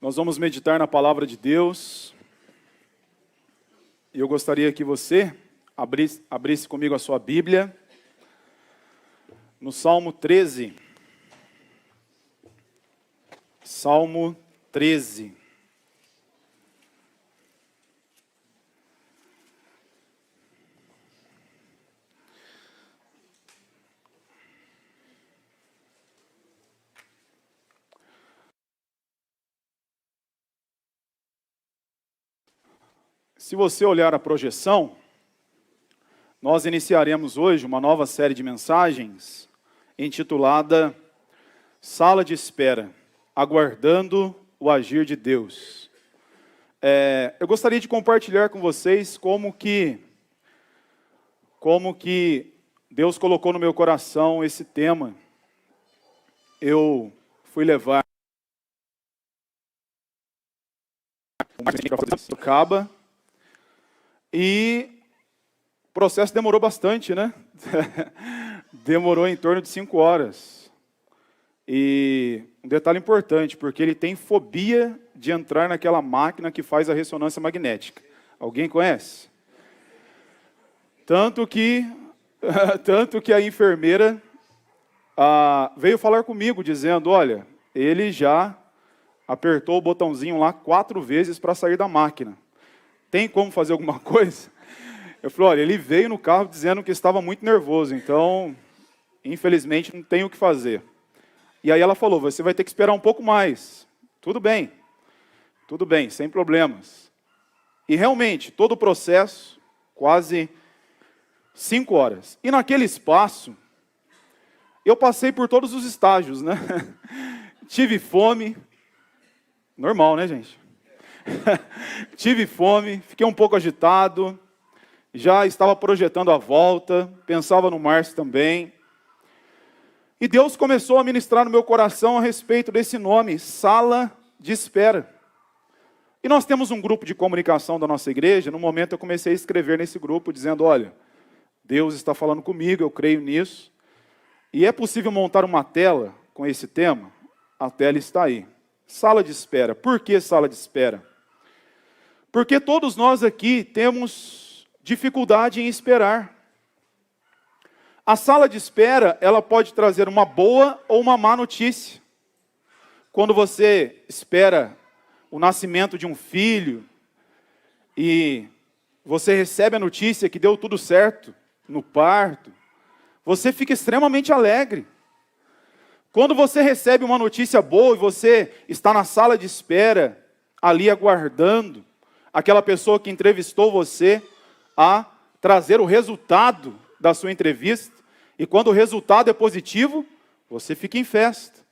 Nós vamos meditar na palavra de Deus. E eu gostaria que você abrisse comigo a sua Bíblia no Salmo 13. Salmo 13. Se você olhar a projeção, nós iniciaremos hoje uma nova série de mensagens intitulada Sala de Espera, Aguardando o Agir de Deus. Eu gostaria de compartilhar com vocês como que Deus colocou no meu coração esse tema. Eu fui levar o Caba e o processo demorou bastante, né? Demorou em torno de 5 horas. E um detalhe importante, porque ele tem fobia de entrar naquela máquina que faz a ressonância magnética. Alguém conhece? Tanto que a enfermeira veio falar comigo, dizendo, olha, ele já apertou o botãozinho lá 4 vezes para sair da máquina. Tem como fazer alguma coisa? Eu falei, olha, ele veio no carro dizendo que estava muito nervoso, então, infelizmente, não tem o que fazer. E aí ela falou, você vai ter que esperar um pouco mais. Tudo bem, sem problemas. E realmente, todo o processo, quase 5 horas. E naquele espaço, eu passei por todos os estágios, né? Tive fome, normal, né, gente? Tive fome, fiquei um pouco agitado, já estava projetando a volta, pensava no Márcio também. E Deus começou a ministrar no meu coração a respeito desse nome, Sala de Espera. E nós temos um grupo de comunicação da nossa igreja. No momento eu comecei a escrever nesse grupo, dizendo, olha, Deus está falando comigo, eu creio nisso. E é possível montar uma tela com esse tema? A tela está aí. Sala de espera. Por que sala de espera? Porque todos nós aqui temos dificuldade em esperar. A sala de espera, ela pode trazer uma boa ou uma má notícia. Quando você espera o nascimento de um filho e você recebe a notícia que deu tudo certo no parto, você fica extremamente alegre. Quando você recebe uma notícia boa e você está na sala de espera, ali aguardando aquela pessoa que entrevistou você a trazer o resultado da sua entrevista, e quando o resultado é positivo, você fica em festa.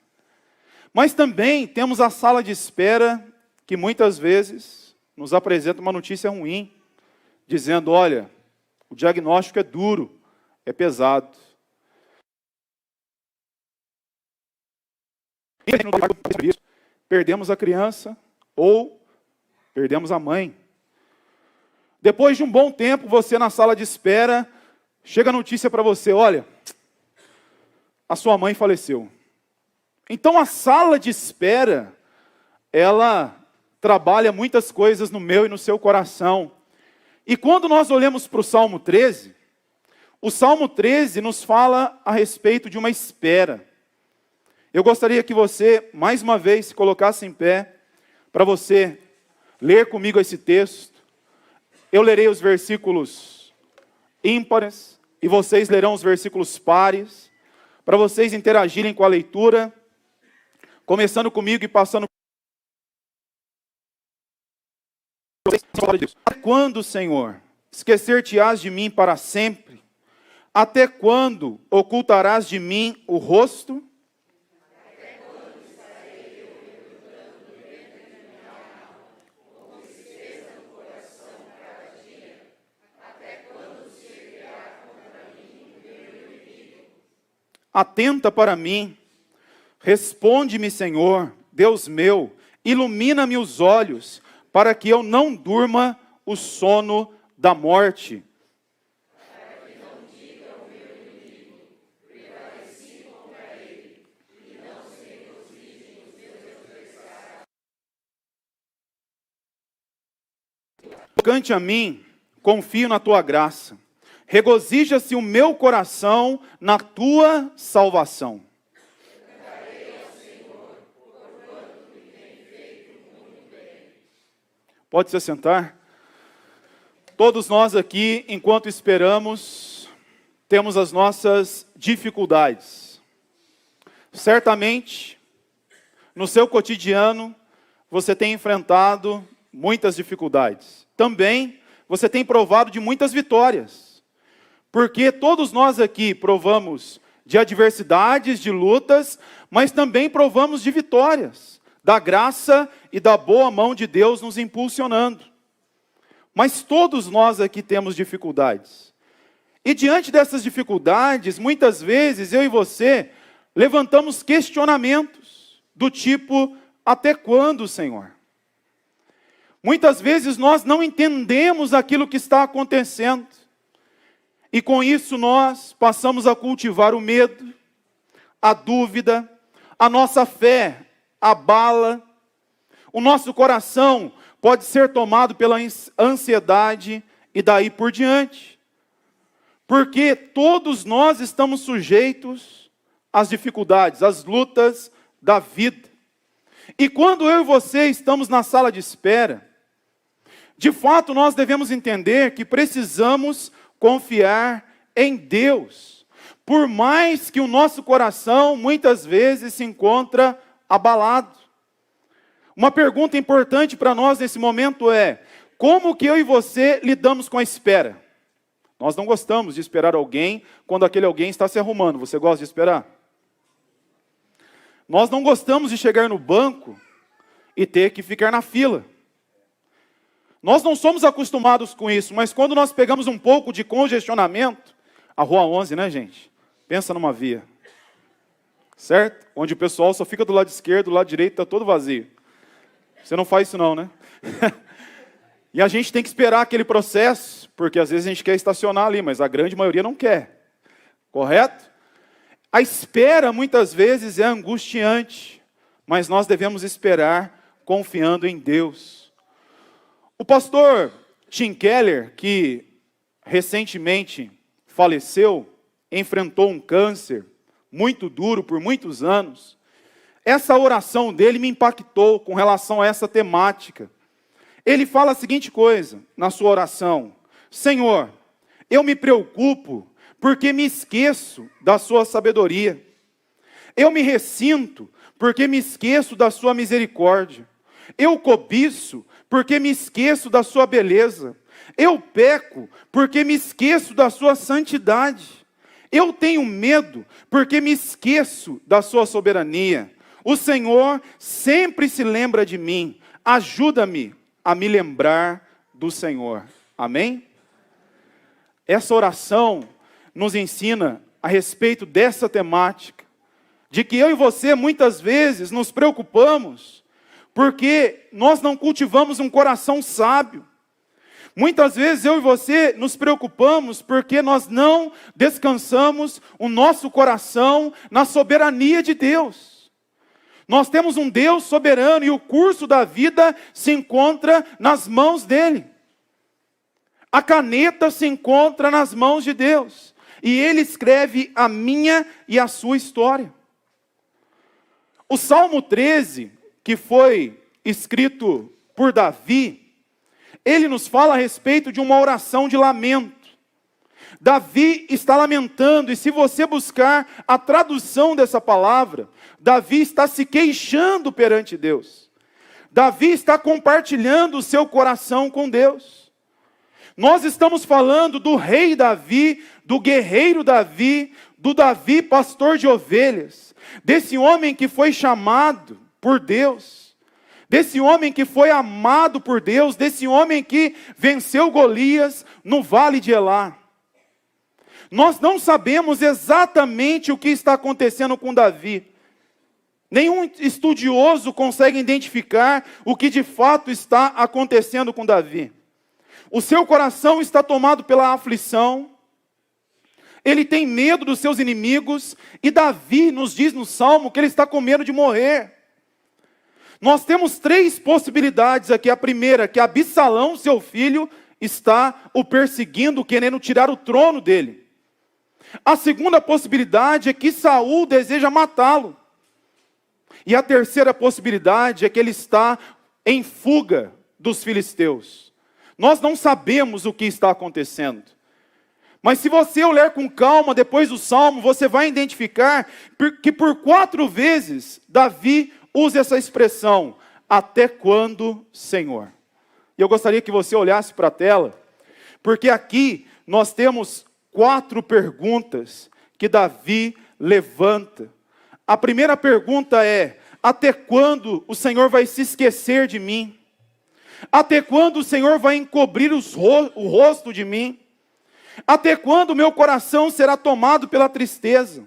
Mas também temos a sala de espera que muitas vezes nos apresenta uma notícia ruim, dizendo, olha, o diagnóstico é duro, é pesado. Perdemos a criança ou perdemos a mãe. Depois de um bom tempo, você na sala de espera, chega a notícia para você, olha, a sua mãe faleceu. Então a sala de espera, ela trabalha muitas coisas no meu e no seu coração. E quando nós olhamos para o Salmo 13, o Salmo 13 nos fala a respeito de uma espera. Eu gostaria que você, mais uma vez, se colocasse em pé, para você ler comigo esse texto. Eu lerei os versículos ímpares, e vocês lerão os versículos pares, para vocês interagirem com a leitura, começando comigo e passando. Até quando, Senhor, esquecer-te-ás de mim para sempre? Até quando ocultarás de mim o rosto? Atenta para mim, responde-me, Senhor, Deus meu, ilumina-me os olhos, para que eu não durma o sono da morte. tocante a mim, confio na tua graça. Regozija-se o meu coração na tua salvação. Pode se sentar. Todos nós aqui, enquanto esperamos, temos as nossas dificuldades. Certamente, no seu cotidiano, você tem enfrentado muitas dificuldades. Também, você tem provado de muitas vitórias. Porque todos nós aqui provamos de adversidades, de lutas, mas também provamos de vitórias, da graça e da boa mão de Deus nos impulsionando. Mas todos nós aqui temos dificuldades. E diante dessas dificuldades, muitas vezes eu e você levantamos questionamentos do tipo: até quando, Senhor? Muitas vezes nós não entendemos aquilo que está acontecendo. E com isso nós passamos a cultivar o medo, a dúvida, a nossa fé abala, o nosso coração pode ser tomado pela ansiedade e daí por diante. Porque todos nós estamos sujeitos às dificuldades, às lutas da vida. E quando eu e você estamos na sala de espera, de fato nós devemos entender que precisamos confiar em Deus, por mais que o nosso coração muitas vezes se encontra abalado. Uma pergunta importante para nós nesse momento é: como que eu e você lidamos com a espera? Nós não gostamos de esperar alguém quando aquele alguém está se arrumando. Você gosta de esperar? Nós não gostamos de chegar no banco e ter que ficar na fila. Nós não somos acostumados com isso, mas quando nós pegamos um pouco de congestionamento, a Rua 11, né, gente? Pensa numa via, certo? Onde o pessoal só fica do lado esquerdo, do lado direito está todo vazio. Você não faz isso não, né? E a gente tem que esperar aquele processo, porque às vezes a gente quer estacionar ali, mas a grande maioria não quer. Correto? A espera muitas vezes é angustiante, mas nós devemos esperar confiando em Deus. O pastor Tim Keller, que recentemente faleceu, enfrentou um câncer muito duro por muitos anos. Essa oração dele me impactou com relação a essa temática. Ele fala a seguinte coisa na sua oração: Senhor, eu me preocupo porque me esqueço da sua sabedoria. Eu me ressinto porque me esqueço da sua misericórdia. Eu cobiço porque me esqueço da sua beleza. Eu peco porque me esqueço da sua santidade. Eu tenho medo porque me esqueço da sua soberania. O Senhor sempre se lembra de mim. Ajuda-me a me lembrar do Senhor. Amém? Essa oração nos ensina a respeito dessa temática, de que eu e você muitas vezes nos preocupamos porque nós não cultivamos um coração sábio. Muitas vezes eu e você nos preocupamos porque nós não descansamos o nosso coração na soberania de Deus. Nós temos um Deus soberano e o curso da vida se encontra nas mãos dele. A caneta se encontra nas mãos de Deus. E ele escreve a minha e a sua história. O Salmo 13, que foi escrito por Davi, ele nos fala a respeito de uma oração de lamento. Davi está lamentando, e se você buscar a tradução dessa palavra, Davi está se queixando perante Deus. Davi está compartilhando o seu coração com Deus. Nós estamos falando do rei Davi, do guerreiro Davi, do Davi pastor de ovelhas, desse homem que foi chamado por Deus, desse homem que foi amado por Deus, desse homem que venceu Golias no vale de Elá. Nós não sabemos exatamente o que está acontecendo com Davi. Nenhum estudioso consegue identificar o que de fato está acontecendo com Davi. O seu coração está tomado pela aflição, ele tem medo dos seus inimigos, e Davi nos diz no Salmo que ele está com medo de morrer. Nós temos três possibilidades aqui. A primeira, que Absalão, seu filho, está o perseguindo, querendo tirar o trono dele. A segunda possibilidade é que Saul deseja matá-lo. E a terceira possibilidade é que ele está em fuga dos filisteus. Nós não sabemos o que está acontecendo. Mas se você olhar com calma depois do Salmo, você vai identificar que por 4 vezes Davi usa essa expressão: até quando, Senhor? E eu gostaria que você olhasse para a tela, porque aqui nós temos 4 perguntas que Davi levanta. A primeira pergunta é: até quando o Senhor vai se esquecer de mim? Até quando o Senhor vai encobrir o rosto de mim? Até quando meu coração será tomado pela tristeza?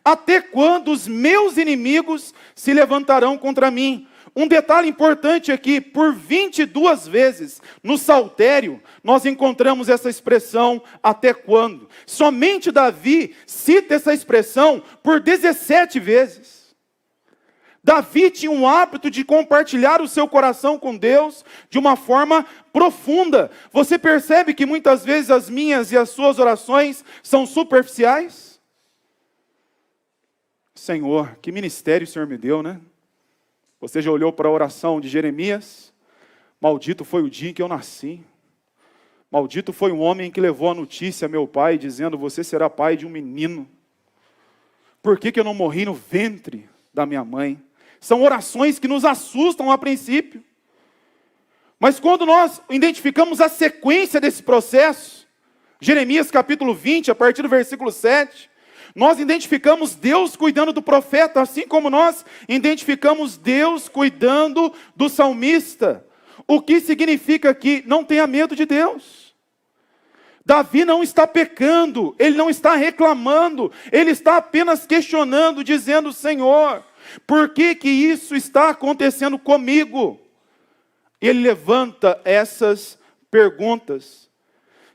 Até quando os meus inimigos se levantarão contra mim? Um detalhe importante aqui: por 22 vezes no Saltério, nós encontramos essa expressão, até quando. Somente Davi cita essa expressão por 17 vezes. Davi tinha um hábito de compartilhar o seu coração com Deus de uma forma profunda. Você percebe que muitas vezes as minhas e as suas orações são superficiais? Senhor, que ministério o Senhor me deu, né? Você já olhou para a oração de Jeremias? Maldito foi o dia em que eu nasci. Maldito foi um homem que levou a notícia a meu pai, dizendo: você será pai de um menino. Por que eu não morri no ventre da minha mãe? São orações que nos assustam a princípio. Mas quando nós identificamos a sequência desse processo, Jeremias capítulo 20, a partir do versículo 7, nós identificamos Deus cuidando do profeta, assim como nós identificamos Deus cuidando do salmista. O que significa que não tenha medo de Deus. Davi não está pecando, ele não está reclamando, ele está apenas questionando, dizendo: Senhor, por que isso está acontecendo comigo? Ele levanta essas perguntas.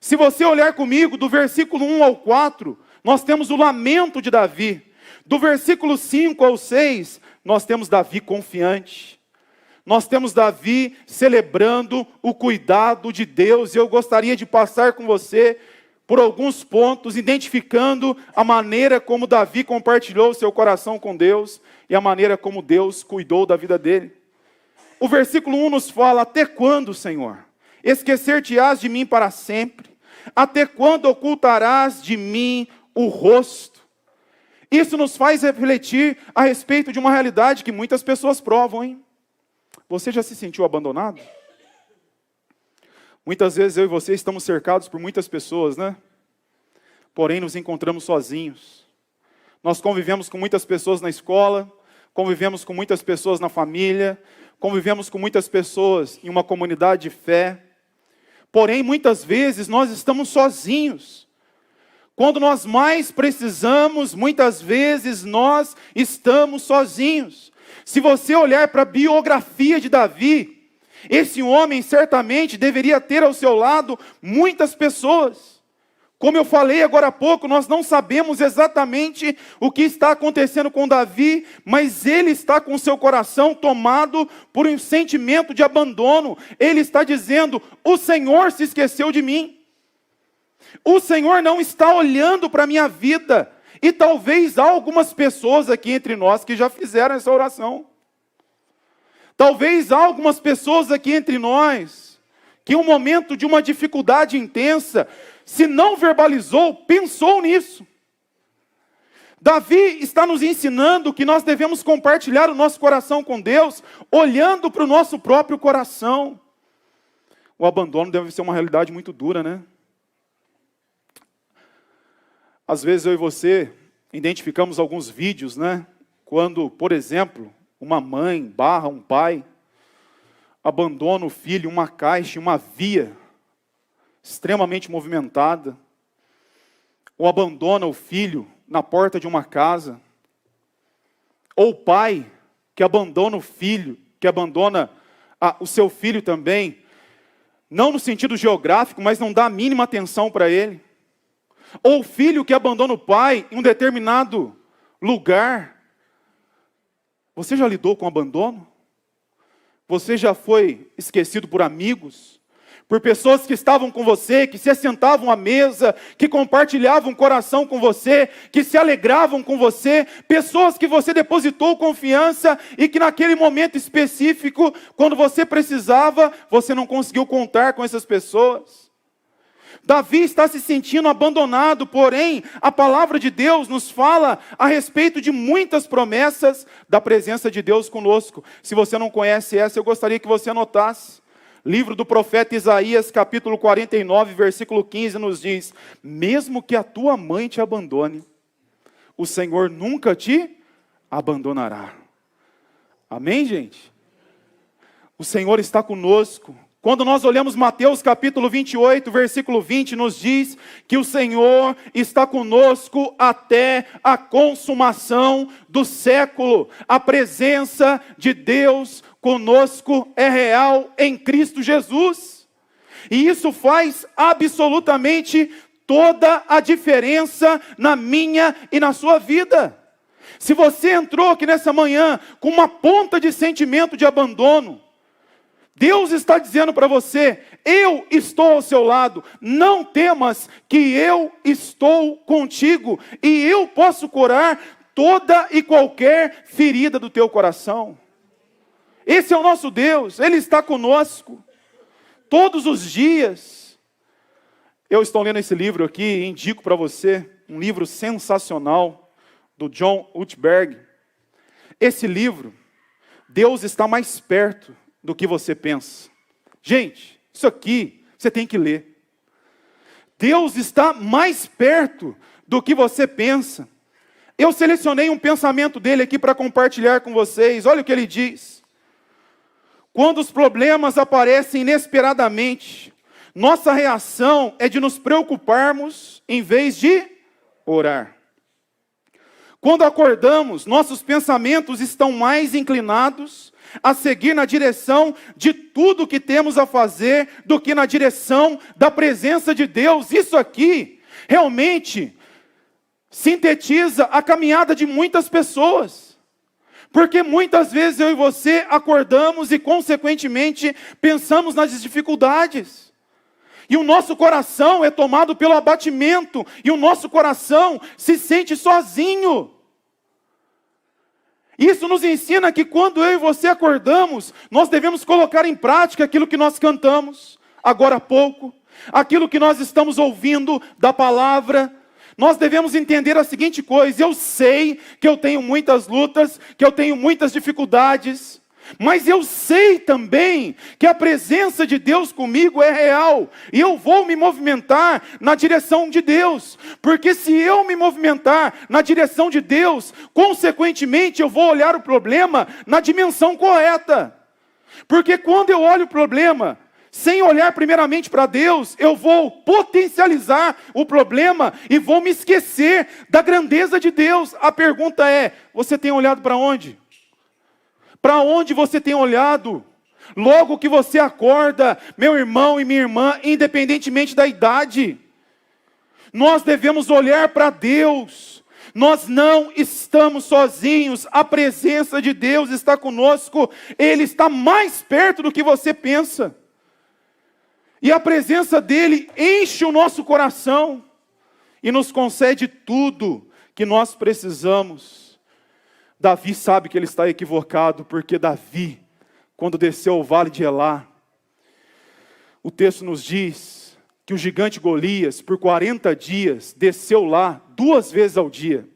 Se você olhar comigo, do versículo 1 ao 4, nós temos o lamento de Davi. Do versículo 5 ao 6, nós temos Davi confiante. Nós temos Davi celebrando o cuidado de Deus. E eu gostaria de passar com você por alguns pontos, identificando a maneira como Davi compartilhou seu coração com Deus e a maneira como Deus cuidou da vida dele. O versículo 1 nos fala: até quando, Senhor? Esquecer-te-ás de mim para sempre? Até quando ocultarás de mim o rosto? Isso nos faz refletir a respeito de uma realidade que muitas pessoas provam, hein? Você já se sentiu abandonado? Muitas vezes eu e você estamos cercados por muitas pessoas, né? Porém nos encontramos sozinhos. Nós convivemos com muitas pessoas na escola, convivemos com muitas pessoas na família, convivemos com muitas pessoas em uma comunidade de fé. Porém, muitas vezes nós estamos sozinhos. Quando nós mais precisamos, muitas vezes nós estamos sozinhos. Se você olhar para a biografia de Davi, esse homem certamente deveria ter ao seu lado muitas pessoas. Como eu falei agora há pouco, nós não sabemos exatamente o que está acontecendo com Davi, mas ele está com seu coração tomado por um sentimento de abandono. Ele está dizendo: o Senhor se esqueceu de mim. O Senhor não está olhando para a minha vida. E talvez há algumas pessoas aqui entre nós que já fizeram essa oração. Talvez há algumas pessoas aqui entre nós que em um momento de uma dificuldade intensa, se não verbalizou, pensou nisso. Davi está nos ensinando que nós devemos compartilhar o nosso coração com Deus, olhando para o nosso próprio coração. O abandono deve ser uma realidade muito dura, né? Às vezes eu e você identificamos alguns vídeos, né? Quando, por exemplo, uma mãe barra um pai abandona o filho em uma caixa, em uma via extremamente movimentada, ou abandona o filho na porta de uma casa, ou o pai que abandona o filho, que abandona o seu filho também, não no sentido geográfico, mas não dá a mínima atenção para ele, ou o filho que abandona o pai em um determinado lugar. Você já lidou com abandono? Você já foi esquecido por amigos? por pessoas que estavam com você, que se assentavam à mesa, que compartilhavam o coração com você, que se alegravam com você, pessoas que você depositou confiança e que naquele momento específico, quando você precisava, você não conseguiu contar com essas pessoas. Davi está se sentindo abandonado, porém, a palavra de Deus nos fala a respeito de muitas promessas da presença de Deus conosco. Se você não conhece essa, eu gostaria que você anotasse. Livro do profeta Isaías, capítulo 49, versículo 15, nos diz: mesmo que a tua mãe te abandone, o Senhor nunca te abandonará. Amém, gente? O Senhor está conosco. Quando nós olhamos Mateus capítulo 28, versículo 20, nos diz que o Senhor está conosco até a consumação do século. A presença de Deus conosco é real em Cristo Jesus. E isso faz absolutamente toda a diferença na minha e na sua vida. Se você entrou aqui nessa manhã com uma ponta de sentimento de abandono, Deus está dizendo para você: eu estou ao seu lado, não temas que eu estou contigo e eu posso curar toda e qualquer ferida do teu coração. Esse é o nosso Deus, Ele está conosco todos os dias. Eu estou lendo esse livro aqui e indico para você, um livro sensacional do John Ortberg. Esse livro, Deus está mais perto do que você pensa. Gente, isso aqui você tem que ler. Deus está mais perto do que você pensa. Eu selecionei um pensamento dele aqui para compartilhar com vocês. Olha o que ele diz: quando os problemas aparecem inesperadamente, nossa reação é de nos preocuparmos em vez de orar. Quando acordamos, nossos pensamentos estão mais inclinados a seguir na direção de tudo que temos a fazer do que na direção da presença de Deus. Isso aqui realmente sintetiza a caminhada de muitas pessoas. Porque muitas vezes eu e você acordamos e consequentemente pensamos nas dificuldades. E o nosso coração é tomado pelo abatimento, e o nosso coração se sente sozinho. Isso nos ensina que quando eu e você acordamos, nós devemos colocar em prática aquilo que nós cantamos agora há pouco, aquilo que nós estamos ouvindo da palavra. Nós devemos entender a seguinte coisa: eu sei que eu tenho muitas lutas, que eu tenho muitas dificuldades, mas eu sei também que a presença de Deus comigo é real, e eu vou me movimentar na direção de Deus, porque se eu me movimentar na direção de Deus, consequentemente eu vou olhar o problema na dimensão correta. Porque quando eu olho o problema sem olhar primeiramente para Deus, eu vou potencializar o problema e vou me esquecer da grandeza de Deus. A pergunta é: você tem olhado para onde? Para onde você tem olhado? Logo que você acorda, meu irmão e minha irmã, independentemente da idade, nós devemos olhar para Deus. Nós não estamos sozinhos, a presença de Deus está conosco, Ele está mais perto do que você pensa. E a presença dEle enche o nosso coração e nos concede tudo que nós precisamos. Davi sabe que ele está equivocado, porque Davi, quando desceu ao vale de Elá, o texto nos diz que o gigante Golias, por 40 dias, desceu lá 2 vezes ao dia.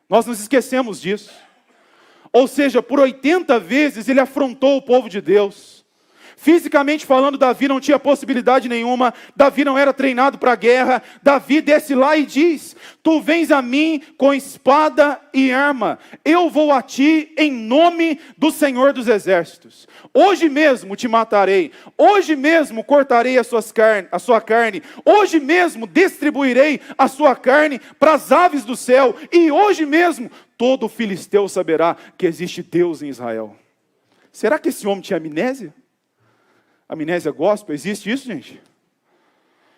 Nós nos esquecemos disso. Ou seja, por 80 vezes ele afrontou o povo de Deus. Fisicamente falando, Davi não tinha possibilidade nenhuma, Davi não era treinado para a guerra. Davi desce lá e diz: tu vens a mim com espada e arma, eu vou a ti em nome do Senhor dos Exércitos. Hoje mesmo te matarei, hoje mesmo cortarei a sua carne, hoje mesmo distribuirei a sua carne para as aves do céu, e hoje mesmo todo filisteu saberá que existe Deus em Israel. Será que esse homem tinha amnésia? Amnésia gospel, existe isso, gente?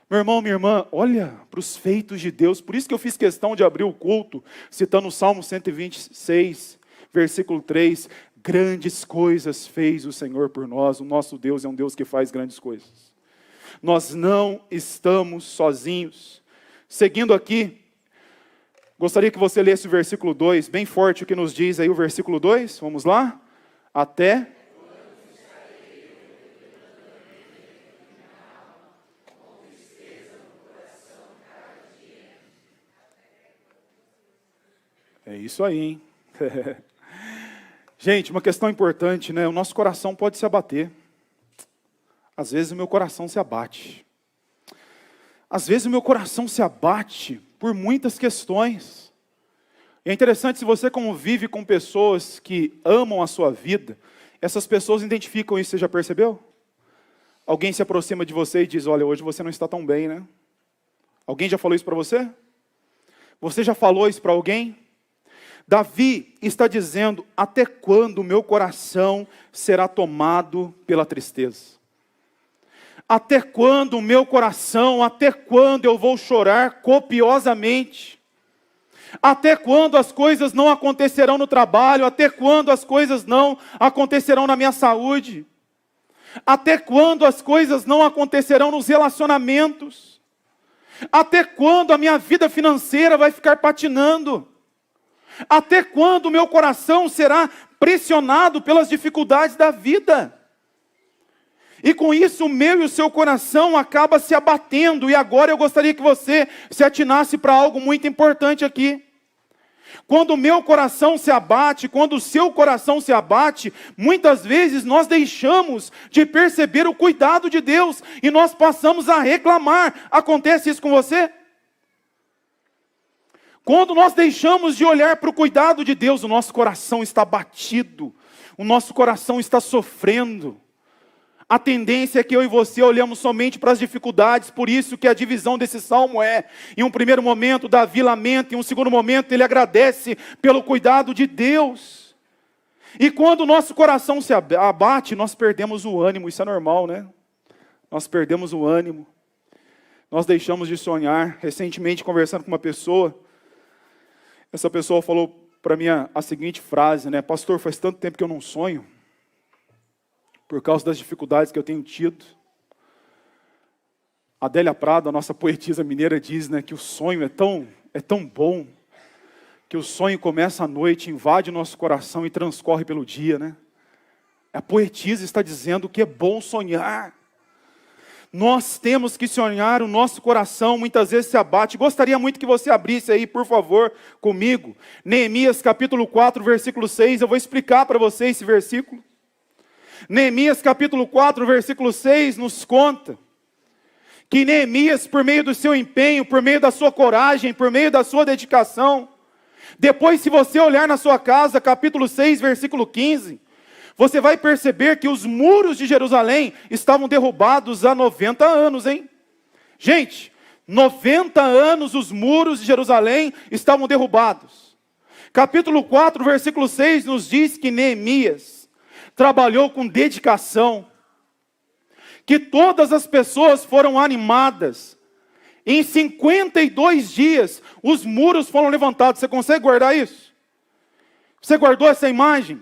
Meu irmão, minha irmã, olha para os feitos de Deus. Por isso que eu fiz questão de abrir o culto, citando o Salmo 126, versículo 3. Grandes coisas fez o Senhor por nós. O nosso Deus é um Deus que faz grandes coisas. Nós não estamos sozinhos. Seguindo aqui, gostaria que você lesse o versículo 2, bem forte o que nos diz aí o versículo 2. Vamos lá? Até... É isso aí, hein? Gente, uma questão importante, né? O nosso coração pode se abater. Às vezes o meu coração se abate. Às vezes o meu coração se abate por muitas questões. E é interessante, se você convive com pessoas que amam a sua vida, essas pessoas identificam isso, você já percebeu? Alguém se aproxima de você e diz, olha, hoje você não está tão bem, né? Alguém já falou isso para você? Você já falou isso para alguém? Davi está dizendo, até quando o meu coração será tomado pela tristeza? Até quando o meu coração, até quando eu vou chorar copiosamente? Até quando as coisas não acontecerão no trabalho? Até quando as coisas não acontecerão na minha saúde? Até quando as coisas não acontecerão nos relacionamentos? Até quando a minha vida financeira vai ficar patinando? Até quando o meu coração será pressionado pelas dificuldades da vida? E com isso o meu e o seu coração acaba se abatendo. E agora eu gostaria que você se atinasse para algo muito importante aqui. Quando o meu coração se abate, quando o seu coração se abate, muitas vezes nós deixamos de perceber o cuidado de Deus e nós passamos a reclamar. Acontece isso com você? Quando nós deixamos de olhar para o cuidado de Deus, o nosso coração está abatido, o nosso coração está sofrendo. A tendência é que eu e você olhamos somente para as dificuldades, por isso que a divisão desse salmo é, em um primeiro momento Davi lamenta, em um segundo momento ele agradece pelo cuidado de Deus. E quando o nosso coração se abate, nós perdemos o ânimo, isso é normal, né? Nós perdemos o ânimo, nós deixamos de sonhar. Recentemente, conversando com uma pessoa, essa pessoa falou para mim a seguinte frase, né? Pastor, faz tanto tempo que eu não sonho, por causa das dificuldades que eu tenho tido. A Adélia Prado, a nossa poetisa mineira, diz, né, que o sonho é tão bom, que o sonho começa à noite, invade o nosso coração e transcorre pelo dia, né? A poetisa está dizendo que é bom sonhar. Nós temos que sonhar, o nosso coração muitas vezes se abate. Gostaria muito que você abrisse aí, por favor, comigo. Neemias capítulo 4, versículo 6. Eu vou explicar para você esse versículo. Neemias capítulo 4, versículo 6 nos conta que Neemias, por meio do seu empenho, por meio da sua coragem, por meio da sua dedicação, depois, se você olhar na sua casa, capítulo 6, versículo 15, você vai perceber que os muros de Jerusalém estavam derrubados há 90 anos, hein? Gente, 90 anos os muros de Jerusalém estavam derrubados. Capítulo 4, versículo 6 nos diz que Neemias trabalhou com dedicação, que todas as pessoas foram animadas. Em 52 dias, os muros foram levantados. Você consegue guardar isso? Você guardou essa imagem?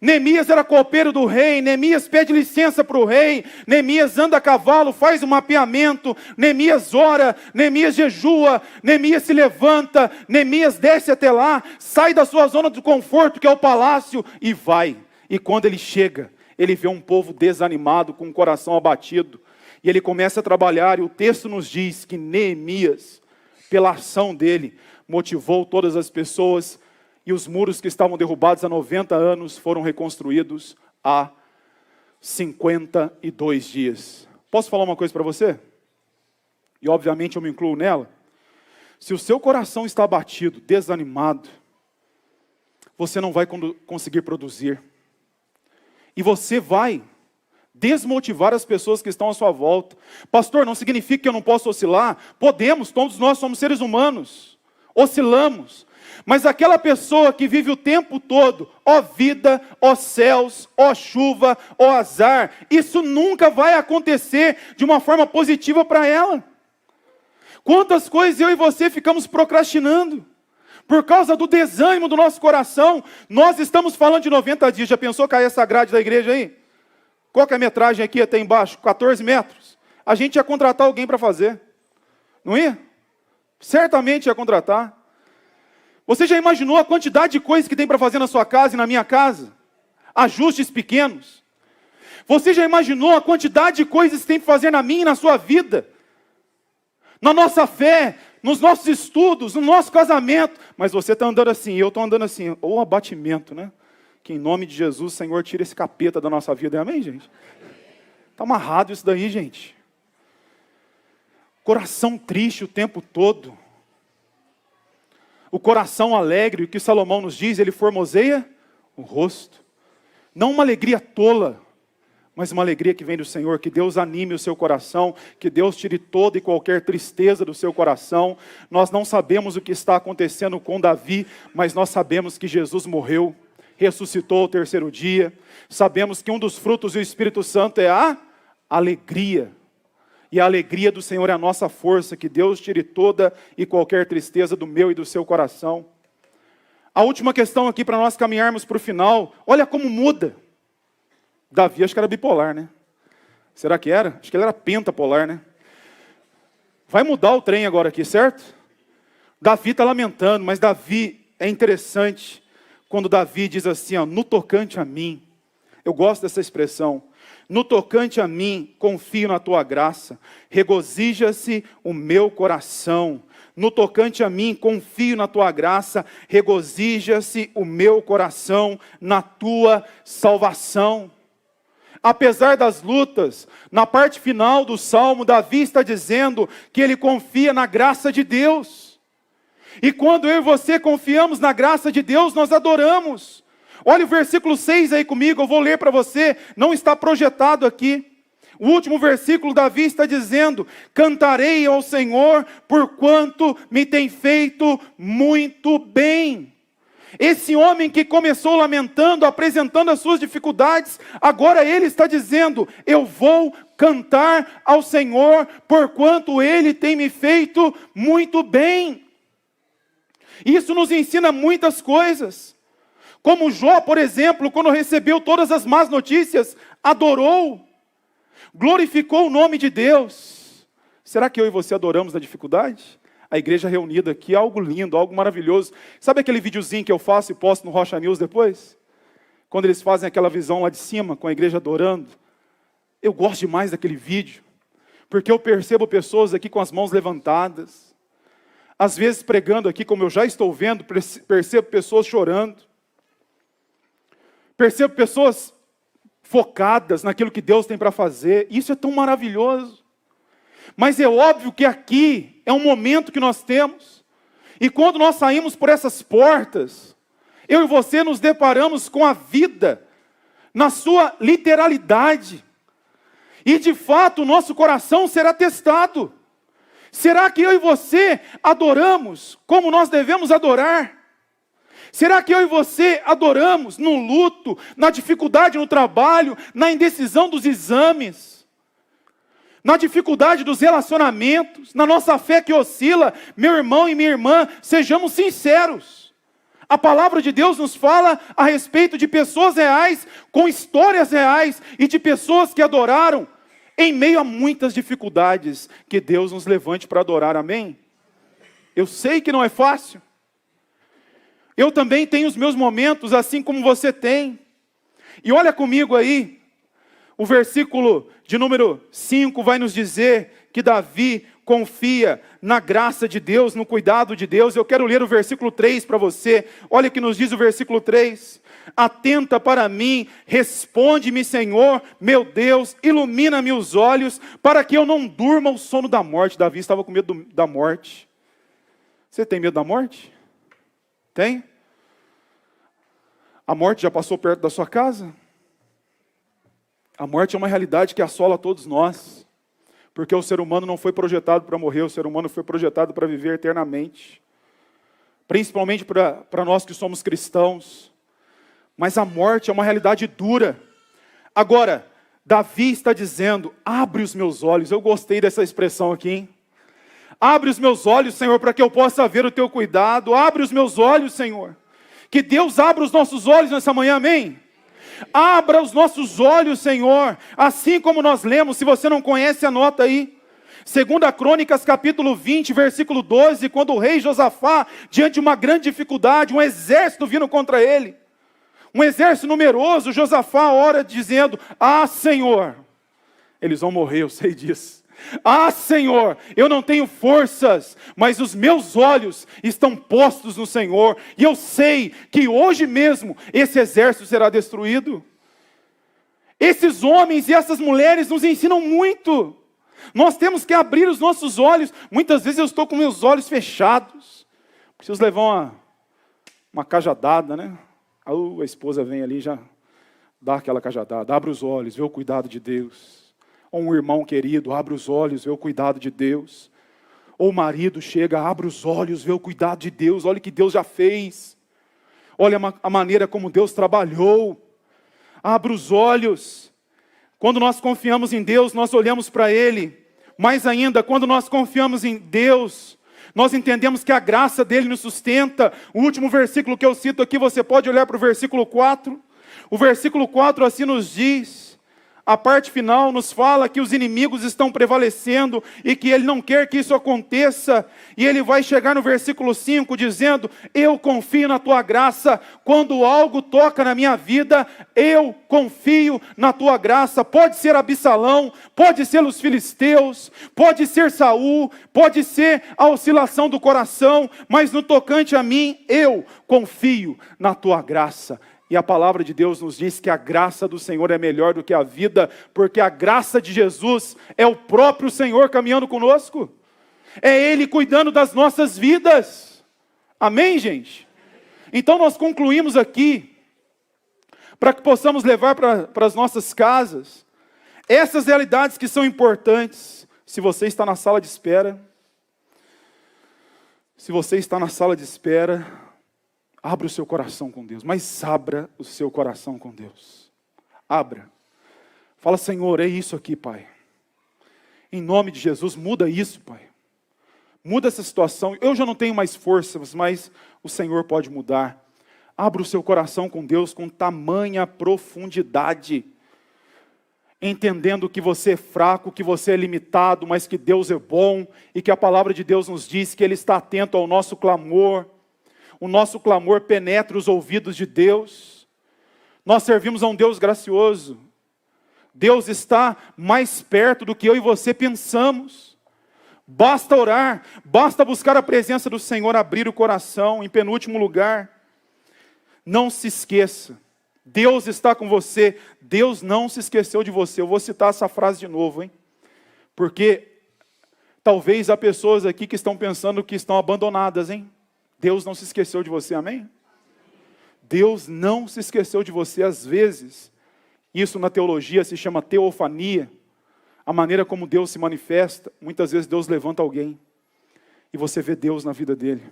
Neemias era copeiro do rei, Neemias pede licença para o rei, Neemias anda a cavalo, faz um mapeamento, Neemias ora, Neemias jejua, Neemias se levanta, Neemias desce até lá, sai da sua zona de conforto, que é o palácio, e vai. E quando ele chega, ele vê um povo desanimado, com o coração abatido, e ele começa a trabalhar, e o texto nos diz que Neemias, pela ação dele, motivou todas as pessoas, e os muros que estavam derrubados há 90 anos foram reconstruídos há 52 dias. Posso falar uma coisa para você? E obviamente eu me incluo nela. Se o seu coração está abatido, desanimado, você não vai conseguir produzir. E você vai desmotivar as pessoas que estão à sua volta. Pastor, não significa que eu não posso oscilar? Podemos, todos nós somos seres humanos. Oscilamos. Mas aquela pessoa que vive o tempo todo, ó vida, ó céus, ó chuva, ó azar, isso nunca vai acontecer de uma forma positiva para ela. Quantas coisas eu e você ficamos procrastinando? Por causa do desânimo do nosso coração. Nós estamos falando de 90 dias. Já pensou cair essa grade da igreja aí? Qual que é a metragem aqui até embaixo? 14 metros. a gente ia contratar alguém para fazer. Não ia? Certamente ia contratar. Você já imaginou a quantidade de coisas que tem para fazer na sua casa e na minha casa? Ajustes pequenos. Você já imaginou a quantidade de coisas que tem para fazer na minha e na sua vida? Na nossa fé, nos nossos estudos, no nosso casamento. Mas você está andando assim, eu estou andando assim. Ou abatimento, né? Que em nome de Jesus, Senhor, tira esse capeta da nossa vida. Amém, gente? Está amarrado isso daí, gente. Coração triste o tempo todo. O coração alegre, o que Salomão nos diz, ele formoseia o rosto. Não uma alegria tola, mas uma alegria que vem do Senhor. Que Deus anime o seu coração, que Deus tire toda e qualquer tristeza do seu coração. Nós não sabemos o que está acontecendo com Davi, mas nós sabemos que Jesus morreu, ressuscitou ao terceiro dia. Sabemos que um dos frutos do Espírito Santo é a alegria. E a alegria do Senhor é a nossa força. Que Deus tire toda e qualquer tristeza do meu e do seu coração. A última questão aqui para nós caminharmos para o final. Olha como muda. Davi acho que era bipolar, né? Será que era? Acho que ele era pentapolar, né? Vai mudar o trem agora aqui, certo? Davi está lamentando, mas Davi é interessante. Quando Davi diz assim, ó, no tocante a mim. Eu gosto dessa expressão. No tocante a mim, confio na tua graça, regozija-se o meu coração. No tocante a mim, confio na tua graça, regozija-se o meu coração na tua salvação. Apesar das lutas, na parte final do Salmo, Davi está dizendo que ele confia na graça de Deus. E quando eu e você confiamos na graça de Deus, nós adoramos. Olha o versículo 6 aí comigo, eu vou ler para você, não está projetado aqui. O último versículo, Davi está dizendo, cantarei ao Senhor, porquanto me tem feito muito bem. Esse homem que começou lamentando, apresentando as suas dificuldades, agora ele está dizendo, eu vou cantar ao Senhor, porquanto Ele tem me feito muito bem. Isso nos ensina muitas coisas. Como Jó, por exemplo, quando recebeu todas as más notícias, adorou, glorificou o nome de Deus. Será que eu e você adoramos na dificuldade? A igreja reunida aqui é algo lindo, algo maravilhoso. Sabe aquele videozinho que eu faço e posto no Rocha News depois? Quando eles fazem aquela visão lá de cima, com a igreja adorando. Eu gosto demais daquele vídeo, porque eu percebo pessoas aqui com as mãos levantadas. Às vezes pregando aqui, como eu já estou vendo, percebo pessoas chorando. Percebo pessoas focadas naquilo que Deus tem para fazer. Isso é tão maravilhoso. Mas é óbvio que aqui é um momento que nós temos. E quando nós saímos por essas portas, eu e você nos deparamos com a vida na sua literalidade. E de fato o nosso coração será testado. Será que eu e você adoramos como nós devemos adorar? Será que eu e você adoramos no luto, na dificuldade no trabalho, na indecisão dos exames, na dificuldade dos relacionamentos, na nossa fé que oscila? Meu irmão e minha irmã, sejamos sinceros. A palavra de Deus nos fala a respeito de pessoas reais, com histórias reais, e de pessoas que adoraram em meio a muitas dificuldades. Que Deus nos levante para adorar, amém? Eu sei que não é fácil. Eu também tenho os meus momentos, assim como você tem. E olha comigo aí, o versículo de número 5 vai nos dizer que Davi confia na graça de Deus, no cuidado de Deus. Eu quero ler o versículo 3 para você. Olha o que nos diz o versículo 3. Atenta para mim, responde-me, Senhor, meu Deus, ilumina-me os olhos, para que eu não durma o sono da morte. Davi estava com medo da morte. Você tem medo da morte? Tem? A morte já passou perto da sua casa? A morte é uma realidade que assola todos nós. Porque o ser humano não foi projetado para morrer, o ser humano foi projetado para viver eternamente. Principalmente para nós que somos cristãos. Mas a morte é uma realidade dura. Agora, Davi está dizendo, abre os meus olhos. Eu gostei dessa expressão aqui, hein? Abre os meus olhos, Senhor, para que eu possa ver o teu cuidado. Abre os meus olhos, Senhor. Que Deus abra os nossos olhos nessa manhã, amém? Abra os nossos olhos, Senhor, assim como nós lemos. Se você não conhece, anota aí. 2 Crônicas, capítulo 20, versículo 12, quando o rei Josafá, diante de uma grande dificuldade, um exército vindo contra ele, um exército numeroso, Josafá ora dizendo: ah, Senhor, eles vão morrer, eu sei disso. Ah, Senhor, eu não tenho forças, mas os meus olhos estão postos no Senhor, e eu sei que hoje mesmo esse exército será destruído. Esses homens e essas mulheres nos ensinam muito. Nós temos que abrir os nossos olhos. Muitas vezes eu estou com meus olhos fechados, preciso levar uma cajadada, né? A esposa vem ali e já dá aquela cajadada. Abre os olhos, vê o cuidado de Deus. Ou um irmão querido, abre os olhos, vê o cuidado de Deus. Ou o marido chega, abre os olhos, vê o cuidado de Deus. Olha o que Deus já fez. Olha a maneira como Deus trabalhou. Abre os olhos. Quando nós confiamos em Deus, nós olhamos para Ele. Mais ainda, quando nós confiamos em Deus, nós entendemos que a graça dEle nos sustenta. O último versículo que eu cito aqui, você pode olhar para o versículo 4. O versículo 4 assim nos diz... A parte final nos fala que os inimigos estão prevalecendo e que Ele não quer que isso aconteça. E Ele vai chegar no versículo 5 dizendo: eu confio na Tua graça. Quando algo toca na minha vida, eu confio na Tua graça. Pode ser Absalão, pode ser os filisteus, pode ser Saul, pode ser a oscilação do coração, mas no tocante a mim, eu confio na Tua graça. E a palavra de Deus nos diz que a graça do Senhor é melhor do que a vida, porque a graça de Jesus é o próprio Senhor caminhando conosco. É Ele cuidando das nossas vidas. Amém, gente? Então nós concluímos aqui, para que possamos levar para as nossas casas, essas realidades que são importantes. Se você está na sala de espera, abra o seu coração com Deus, mas abra o seu coração com Deus. Abra. Fala: Senhor, é isso aqui, Pai. Em nome de Jesus, muda isso, Pai. Muda essa situação. Eu já não tenho mais forças, mas o Senhor pode mudar. Abra o seu coração com Deus com tamanha profundidade, entendendo que você é fraco, que você é limitado, mas que Deus é bom, e que a palavra de Deus nos diz que Ele está atento ao nosso clamor. O nosso clamor penetra os ouvidos de Deus. Nós servimos a um Deus gracioso. Deus está mais perto do que eu e você pensamos. Basta orar, basta buscar a presença do Senhor, abrir o coração. Em penúltimo lugar, não se esqueça, Deus está com você. Deus não se esqueceu de você. Eu vou citar essa frase de novo, hein? Porque talvez há pessoas aqui que estão pensando que estão abandonadas, hein? Deus não se esqueceu de você, amém? Deus não se esqueceu de você. Às vezes, isso na teologia se chama teofania, a maneira como Deus se manifesta. Muitas vezes Deus levanta alguém, e você vê Deus na vida dele.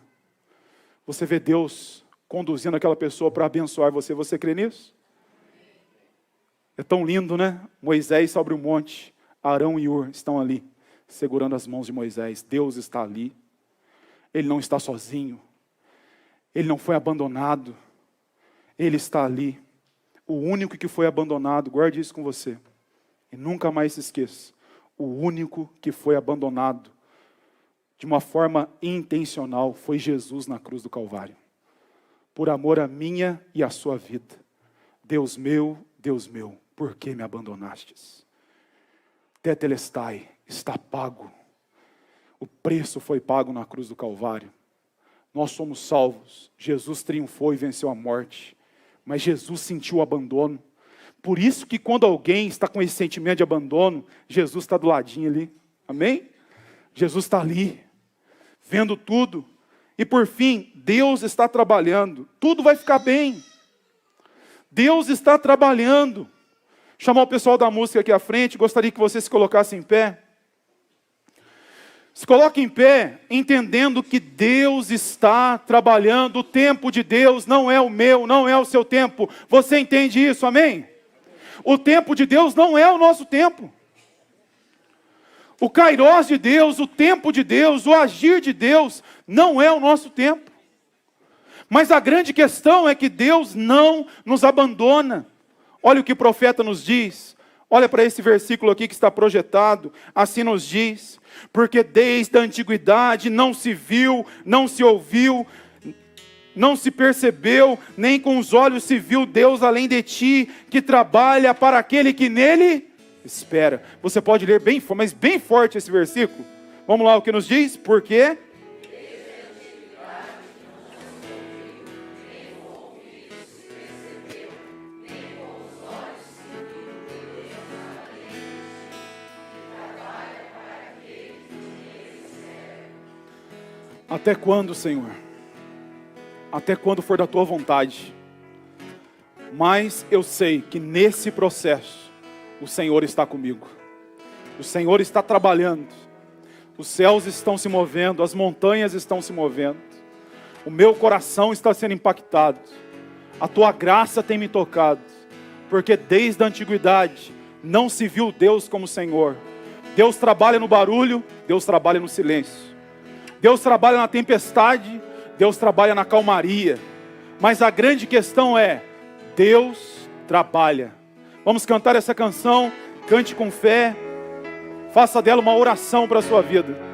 Você vê Deus conduzindo aquela pessoa para abençoar você. Você crê nisso? É tão lindo, né? Moisés sobre o monte, Arão e Hur estão ali, segurando as mãos de Moisés. Deus está ali. Ele não está sozinho. Ele não foi abandonado. Ele está ali. O único que foi abandonado, guarde isso com você. E nunca mais se esqueça. O único que foi abandonado, de uma forma intencional, foi Jesus na cruz do Calvário. Por amor à minha e à sua vida. Deus meu, por que me abandonastes? Tetelestai, está pago. O preço foi pago na cruz do Calvário. Nós somos salvos. Jesus triunfou e venceu a morte. Mas Jesus sentiu o abandono. Por isso que quando alguém está com esse sentimento de abandono, Jesus está do ladinho ali. Amém? Jesus está ali, vendo tudo. E por fim, Deus está trabalhando. Tudo vai ficar bem. Deus está trabalhando. Chamar o pessoal da música aqui à frente. Gostaria que você se colocasse em pé. Se coloque em pé, entendendo que Deus está trabalhando. O tempo de Deus não é o meu, não é o seu tempo. Você entende isso, amém? O tempo de Deus não é o nosso tempo. O kairós de Deus, o tempo de Deus, o agir de Deus, não é o nosso tempo. Mas a grande questão é que Deus não nos abandona. Olha o que o profeta nos diz. Olha para esse versículo aqui que está projetado. Assim nos diz: porque desde a antiguidade não se viu, não se ouviu, não se percebeu, nem com os olhos se viu Deus além de ti, que trabalha para aquele que nele espera. Você pode ler bem, mas bem forte esse versículo. Vamos lá, o que nos diz? Porque até quando, Senhor? Até quando for da tua vontade? Mas eu sei que nesse processo o Senhor está comigo. O Senhor está trabalhando. Os céus estão se movendo, as montanhas estão se movendo. O meu coração está sendo impactado. A tua graça tem me tocado. Porque desde a antiguidade não se viu Deus como Senhor. Deus trabalha no barulho, Deus trabalha no silêncio. Deus trabalha na tempestade, Deus trabalha na calmaria. Mas a grande questão é: Deus trabalha. Vamos cantar essa canção, cante com fé, faça dela uma oração para a sua vida.